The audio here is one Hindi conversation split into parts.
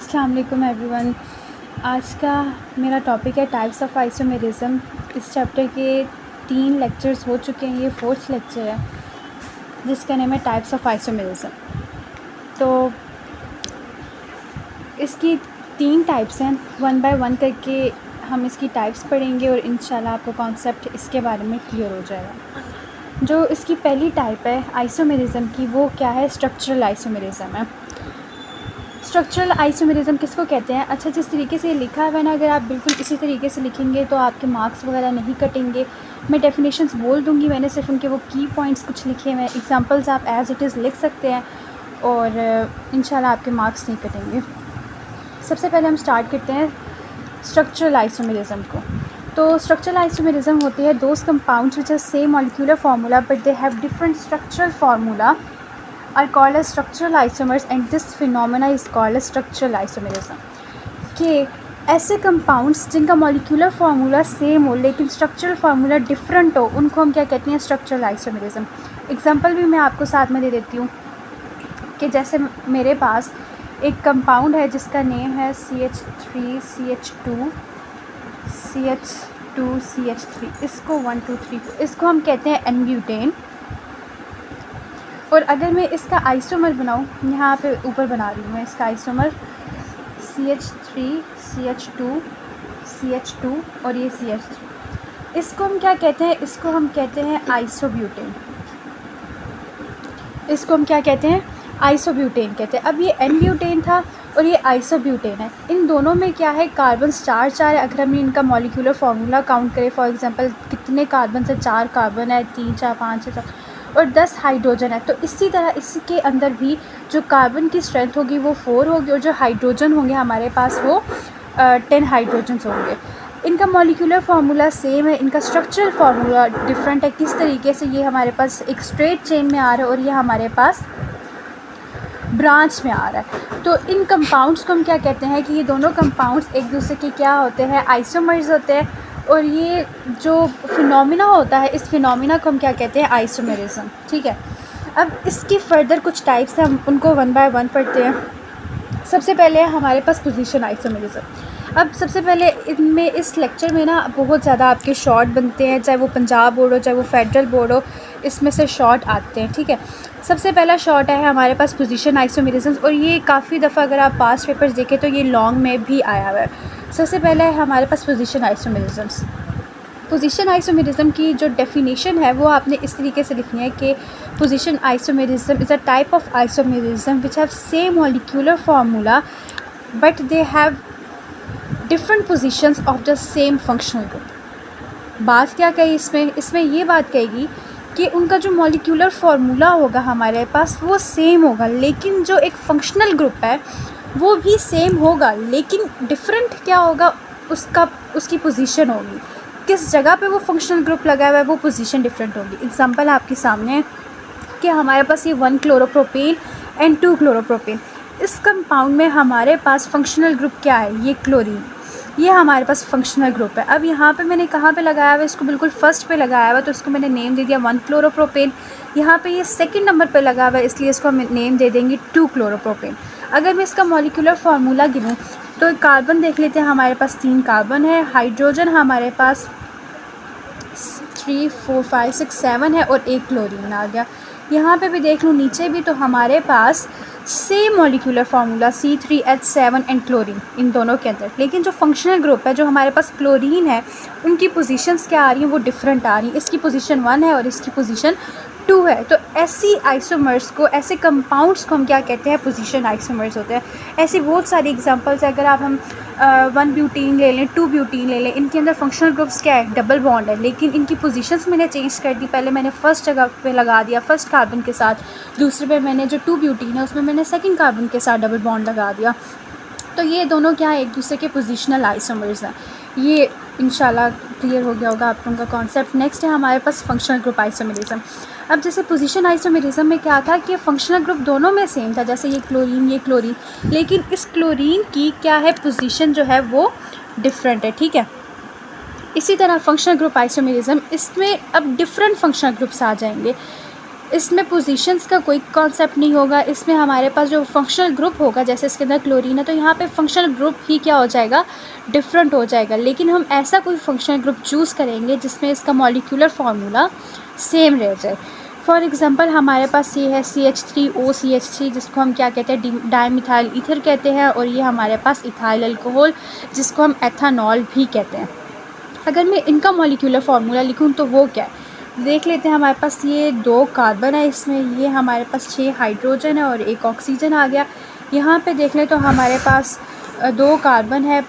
अस्सलाम वालेकुम एवरीवन। आज का मेरा टॉपिक है टाइप्स ऑफ आइसोमेरिज़म। इस चैप्टर के 3 लेक्चर्स हो चुके हैं, ये 4th लेक्चर है जिसका नेम है टाइप्स ऑफ आइसोमेरिज़म। तो इसकी 3 टाइप्स हैं, वन बाय वन करके हम इसकी टाइप्स पढ़ेंगे और इंशाल्लाह आपको कॉन्सेप्ट इसके बारे में क्लियर हो जाएगा। जो इसकी पहली टाइप है आइसोमेरिज़म की, वो क्या है? स्ट्रक्चरल आइसोमेरिज़म है। स्ट्रक्चरल आइसोमेरिज़म किसको कहते हैं? अच्छा, जिस तरीके से लिखा है ना, अगर आप बिल्कुल इसी तरीके से लिखेंगे तो आपके मार्क्स वगैरह नहीं कटेंगे। मैं डेफिनेशंस बोल दूँगी, मैंने सिर्फ उनके वो की पॉइंट्स कुछ लिखे हुए हैं। एग्जांपल्स आप एज़ इट इज़ लिख सकते हैं और इंशाल्लाह आपके मार्क्स नहीं कटेंगे। सबसे पहले हम स्टार्ट करते हैं स्ट्रक्चरल आइसोमेरिज़म को। तो स्ट्रक्चरल आइसोमेरिज़म होती है those compounds which are same molecular formula but they have different structural formula are called as structural isomers and this phenomena is called as structural isomerism। कि ऐसे कंपाउंड्स जिनका मॉलिक्यूलर फार्मूला सेम हो लेकिन स्ट्रक्चरल फार्मूला डिफरेंट हो, उनको हम क्या कहते हैं? स्ट्रक्चरल आइसोमेरिज़म। एग्जांपल भी मैं आपको साथ में दे देती हूँ कि जैसे मेरे पास एक कंपाउंड है जिसका नेम है CH3CH2 CH2CH3, इसको 1 2 3 इसको हम कहते हैं एन-ब्यूटेन। और अगर मैं इसका आइसोमर बनाऊँ, यहाँ पे ऊपर बना रही हूँ मैं इसका आइसोमर CH3CH2 और ये CH3, इसको हम क्या कहते हैं? इसको हम कहते हैं आइसोब्यूटेन। इसको हम क्या कहते हैं? आइसोब्यूटेन कहते हैं। अब ये एन-ब्यूटेन था और ये आइसोब्यूटेन है। इन दोनों में क्या है? कार्बन 4 है। अगर हम इनका मॉलिक्यूलर फार्मूला काउंट करें, फॉर एग्जांपल कितने कार्बन है? 4 कार्बन है, 3 4 5 6 7 और 10 हाइड्रोजन है। तो इसी तरह इसके अंदर भी जो कार्बन की स्ट्रेंथ होगी वो 4 होगी और जो हाइड्रोजन होंगे हमारे पास वो 10 हाइड्रोजन होंगे। इनका मॉलिक्यूलर फार्मूला सेम है, इनका स्ट्रक्चरल फार्मूला डिफरेंट है। किस तरीके से? ये हमारे पास एक स्ट्रेट चेन में आ रहा है और ये हमारे पास ब्रांच में आ रहा है। तो इन कंपाउंड्स को हम क्या कहते हैं कि ये दोनों कंपाउंड्स एक दूसरे के क्या होते हैं? आइसोमर्स होते हैं। और ये जो फिनोमिना होता है, इस फिनोमिना को हम क्या कहते हैं? आइसोमेरिज़म। ठीक है, अब इसकी फ़र्दर कुछ टाइप्स हैं, हम उनको वन बाय वन पढ़ते हैं। सबसे पहले हमारे पास पोजीशन आइसोमेरिज़म। अब सबसे पहले इनमें इस लेक्चर में ना बहुत ज़्यादा आपके शॉर्ट बनते हैं, चाहे वो पंजाब बोर्ड हो चाहे वो फेडरल बोर्ड हो, इसमें से शॉर्ट आते हैं। ठीक है, सबसे पहला शॉर्ट है हमारे पास पोजीशन आइसोमेरिज़म और ये काफ़ी दफ़ा अगर आप पास्ट पेपर्स देखें तो ये लॉन्ग में भी आया हुआ है। सबसे पहले है हमारे पास पोजीशन आइसोमेरिज़म्स। पोजीशन आइसोमेरिज़म की जो डेफिनेशन है वो आपने इस तरीके से लिखनी है कि position isomerism is a type of isomerism which have same molecular formula but they have different positions of the same functional group. बात क्या कही इसमें ये बात कहेगी कि उनका जो मॉलिक्यूलर फार्मूला होगा हमारे पास वो सेम होगा, लेकिन जो एक फंक्शनल ग्रुप है वो भी सेम होगा, लेकिन डिफरेंट क्या होगा? उसकी पोजीशन होगी, किस जगह पे वो फंक्शनल ग्रुप लगा हुआ है वो पोजीशन डिफरेंट होगी। एग्जांपल आपके सामने है कि हमारे पास ये 1 क्लोरोप्रोपेन एंड 2 क्लोरोप्रोपेन। इस कंपाउंड में हमारे पास फंक्शनल ग्रुप क्या है? ये क्लोरीन, ये हमारे पास फंक्शनल ग्रुप है। अब यहाँ पे मैंने कहाँ पे लगाया हुआ है? इसको बिल्कुल फर्स्ट पे लगाया हुआ है, तो इसको मैंने नेम दे दिया 1 क्लोरोप्रोपेन। यहाँ पे ये सेकंड नंबर पे लगा हुआ है, इसलिए इसको हम नेम दे देंगे 2 क्लोरोप्रोपेन। अगर मैं इसका मॉलिक्यूलर फार्मूला गिनूँ तो कार्बन देख लेते हैं, हमारे पास 3 कार्बन है, हाइड्रोजन हमारे पास 3 4 5 6 7 है और 1 क्लोरीन आ गया। यहाँ पे भी देख लूँ नीचे भी, तो हमारे पास same molecular formula C3H7 and chlorine इन दोनों के अंदर, लेकिन जो फंक्शनल ग्रुप है जो हमारे पास क्लोरीन है उनकी पोजीशंस क्या आ रही हैं? वो डिफरेंट आ रही हैं। इसकी पोजीशन 1 है और इसकी पोजीशन 2 है। तो ऐसी आइसोमर्स को, ऐसे कंपाउंड्स को हम क्या कहते हैं? पोजीशन आइसोमर्स होते हैं। ऐसी बहुत सारी एग्जांपल्स है। अगर आप हम 1 ब्यूटीन ले लें, 2 ब्यूटीन ले लें, इनके अंदर फंक्शनल ग्रुप्स क्या है? डबल बॉन्ड है, लेकिन इनकी पोजीशंस मैंने चेंज कर दी। पहले मैंने फर्स्ट जगह पे लगा दिया फर्स्ट कार्बन के साथ, दूसरे पे मैंने जो 2 ब्यूटीन है उसमें मैंने सेकंड कार्बन के साथ डबल बॉन्ड लगा दिया। तो ये दोनों क्या है? एक दूसरे के पोजीशनल आइसोमर्स हैं। ये इंशाल्लाह क्लियर हो गया होगा आप लोगों का कॉन्सेप्ट। नेक्स्ट है हमारे पास फंक्शनल ग्रुप आइसोमेरिज़म। अब जैसे पोजीशन आइसोमेरिज़म में क्या था कि फंक्शनल ग्रुप दोनों में सेम था, जैसे ये क्लोरीन, लेकिन इस क्लोरीन की क्या है? पोजीशन जो है वो डिफरेंट है। ठीक है, इसी तरह फंक्शनल ग्रुप आइसोमेरिज़म, इसमें अब डिफरेंट फंक्शनल ग्रुप्स आ जाएंगे। इसमें पोजीशंस का कोई कॉन्सेप्ट नहीं होगा। इसमें हमारे पास जो फंक्शनल ग्रुप होगा, जैसे इसके अंदर क्लोरीन है तो यहाँ पे फंक्शनल ग्रुप ही क्या हो जाएगा, डिफरेंट हो जाएगा। लेकिन हम ऐसा कोई फंक्शनल ग्रुप चूज़ करेंगे जिसमें इसका मॉलिक्यूलर फार्मूला सेम रह जाए। फॉर एग्ज़ाम्पल हमारे पास ये है CH3OCH3, जिसको हम क्या कहते हैं, डाईमिथाइल ईथर कहते हैं, और ये हमारे पास इथाइल अल्कोहल, जिसको हम एथानॉल भी कहते हैं। अगर मैं इनका मॉलिक्यूलर फार्मूला लिखूँ तो वो क्या है, देख लेते हैं। हमारे पास ये 2 कार्बन है, इसमें ये हमारे पास 6 हाइड्रोजन है और 1 ऑक्सीजन आ गया। यहाँ पे देख लें तो हमारे पास 2 कार्बन है,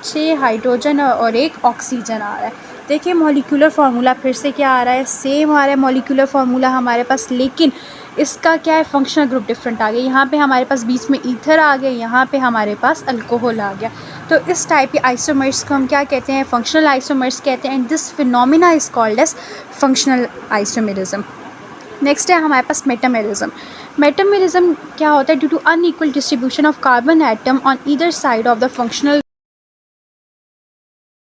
6 हाइड्रोजन और 1 ऑक्सीजन आ रहा है। देखिए मॉलिक्यूलर फार्मूला फिर से क्या आ रहा है, सेम आ रहा है मॉलिक्यूलर फार्मूला हमारे पास, लेकिन इसका क्या है, फंक्शनल ग्रुप डिफरेंट आ गया। यहाँ पे हमारे पास बीच में ईथर आ गया, यहाँ पे हमारे पास अल्कोहल आ गया। तो इस टाइप के आइसोमर्स को हम क्या कहते हैं, फंक्शनल आइसोमर्स कहते हैं। And this phenomena is called as functional isomerism. Next है हमारे पास मेटामेरिज्म। मेटामेरिज्म क्या होता है, due to unequal distribution of carbon atom on either side of the functional